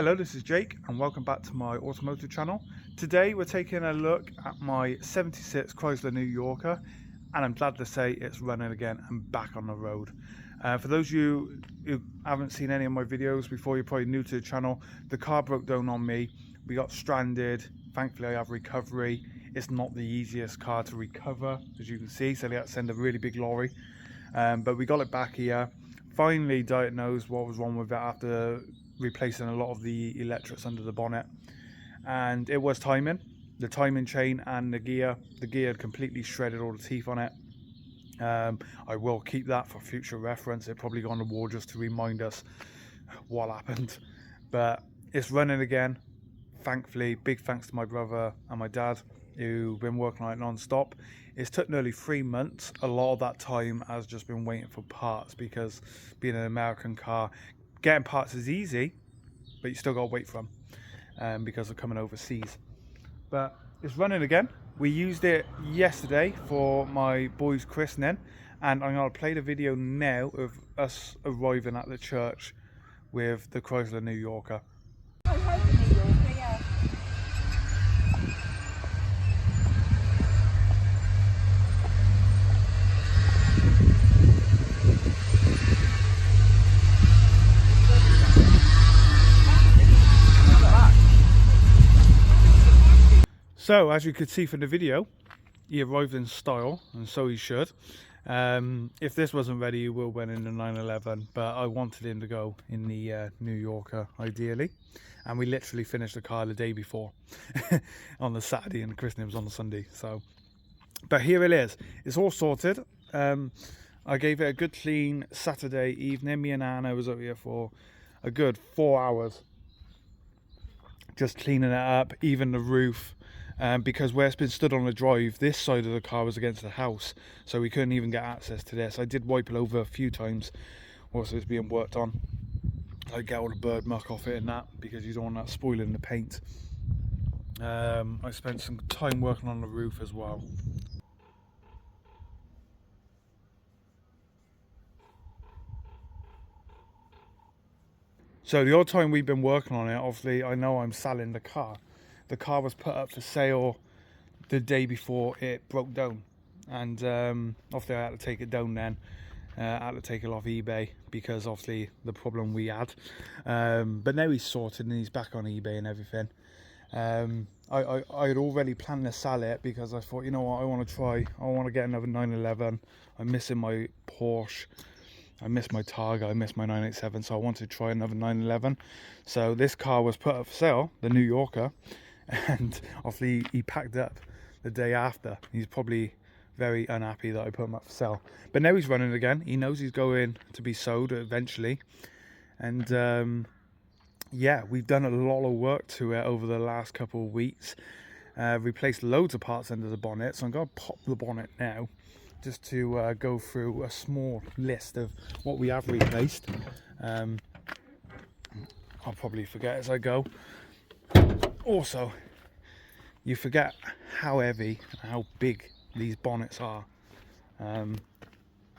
Hello, this is Jake and welcome back to my automotive channel. Today we're taking a look at my 76 Chrysler New Yorker, and I'm glad to say it's running again and back on the road. For those of you who haven't seen any of my videos before, you're probably new to the channel, the car broke down on me. We got stranded. Thankfully I have recovery. It's not the easiest car to recover, as you can see, so they had to send a really big lorry. But we got it back here. Finally diagnosed what was wrong with it after replacing a lot of the electrics under the bonnet, and it was timing. The timing chain and the gear had completely shredded all the teeth on it. I will keep that for future reference. It probably go on the wall just to remind us what happened, but it's running again, thankfully. Big thanks to my brother and my dad who've been working on it non-stop. It's took nearly 3 months. A lot of that time has just been waiting for parts, because being an American car, getting parts is easy, but you still got to wait for them because of coming overseas. But it's running again. We used it yesterday for my boy's christening, and I'm going to play the video now of us arriving at the church with the Chrysler New Yorker. I heard the New Yorker, yeah. So, as you could see from the video, he arrived in style, and so he should. If this wasn't ready, he will win in the 911, but I wanted him to go in the New Yorker, ideally. And we literally finished the car the day before, on the Saturday, and the christening was on the Sunday. So, but here it is. It's all sorted. I gave it a good clean Saturday evening. Me and Anna was up here for a good 4 hours, just cleaning it up, even the roof. Because where it's been stood on the drive, this side of the car was against the house, so we couldn't even get access to this. I did wipe it over a few times whilst it was being worked on. I get all the bird muck off it and that, because you don't want that spoiling the paint. I spent some time working on the roof as well. So the odd time we've been working on it, obviously I know I'm selling the car. The car was put up for sale the day before it broke down, and obviously I had to take it down then. I had to take it off eBay because obviously the problem we had. But now he's sorted and he's back on eBay and everything. I had already planned to sell it because I thought, you know what, I want to get another 911. I'm missing my Porsche. I miss my Targa, I miss my 987, so I wanted to try another 911. So this car was put up for sale, the New Yorker, and obviously he packed up the day after. He's probably very unhappy that I put him up for sale. But now he's running again. He knows he's going to be sold eventually. And yeah, we've done a lot of work to it over the last couple of weeks. Replaced loads of parts under the bonnet, so I'm going to pop the bonnet now, just to go through a small list of what we have replaced. I'll probably forget as I go. Also, you forget how heavy and how big these bonnets are.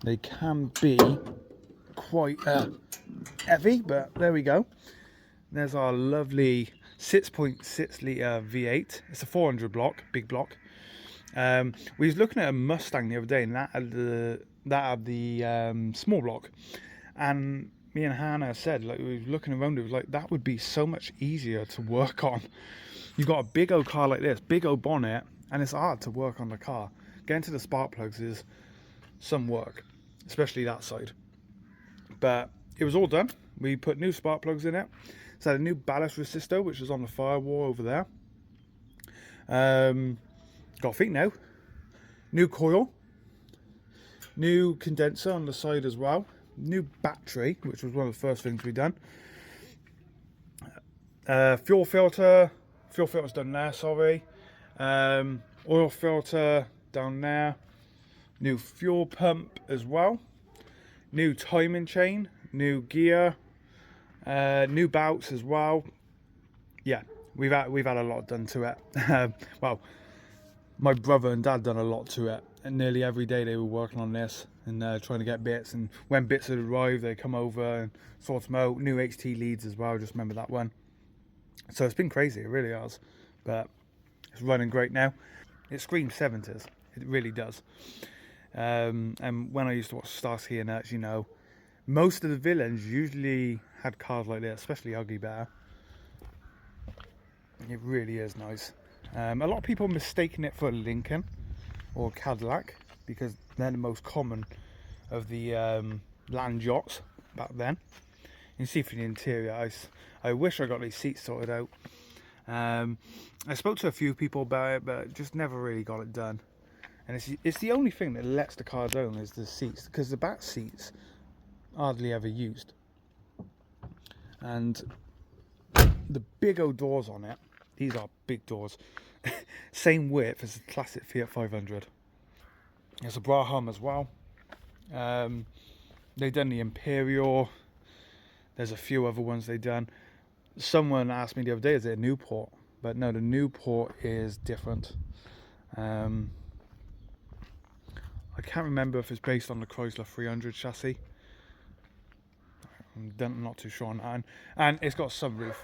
They can be quite heavy, but there we go. There's our lovely 6.6 litre V8. It's a 400 block, big block. We was looking at a Mustang the other day, and that had the small block, and me and Hannah said, like, we were looking around, it was like, that would be so much easier to work on. You've got a big old car like this, big old bonnet, and it's hard to work on the car. Getting to the spark plugs is some work, especially that side. But it was all done. We put new spark plugs in it. It's had a new ballast resistor, which is on the firewall over there. Got feet now. New coil. New condenser on the side as well. New battery, which was one of the first things we done. Fuel filter. Fuel filter's done there, sorry. Oil filter down there. New fuel pump as well. New timing chain. New gear. New belts as well. Yeah, we've had a lot done to it. Well, my brother and dad done a lot to it, and nearly every day they were working on this and trying to get bits, and when bits had arrived they come over and sort them out. New HT leads as well, just remember that one. So it's been crazy, it really has. But it's running great now. It screams 70s, it really does. And when I used to watch Starsky and Hutch, you know, most of the villains usually had cars like this, especially Ugly Bear. It really is nice. A lot of people are mistaking it for a Lincoln or a Cadillac because they're the most common of the land yachts back then. You can see from the interior, I wish I got these seats sorted out. I spoke to a few people about it, but just never really got it done. And it's the only thing that lets the car down is the seats, because the back seats hardly ever used. And the big old doors on it, these are big doors, same width as the classic Fiat 500. There's a Braham as well. They've done the Imperial. There's a few other ones they've done. Someone asked me the other day, is it a Newport? But no, the Newport is different. I can't remember if it's based on the Chrysler 300 chassis. I'm not too sure on that. And it's got a sunroof.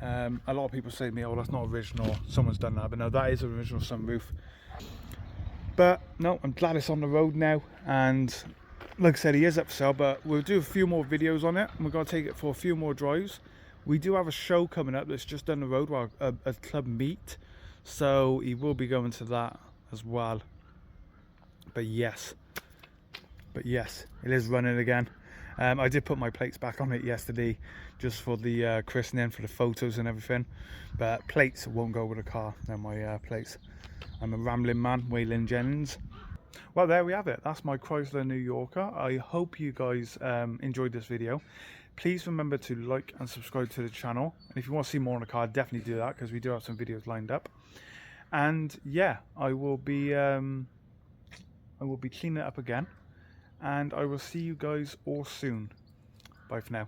A lot of people say to me, oh, that's not original, someone's done that. But no, that is an original sunroof. But no, I'm glad it's on the road now. And like I said, he is up for sale, but we'll do a few more videos on it. And we're going to take it for a few more drives. We do have a show coming up that's just down the road, well, a club meet. So he will be going to that as well. But yes, it is running again. I did put my plates back on it yesterday just for the christening, for the photos and everything. But plates won't go with the car. They're my plates. I'm a rambling man, Waylon Jennings. Well, there we have it. That's my Chrysler New Yorker. I hope you guys enjoyed this video. Please remember to like and subscribe to the channel. And if you want to see more on the car, definitely do that, because we do have some videos lined up. And yeah, I will be cleaning it up again. And I will see you guys all soon. Bye for now.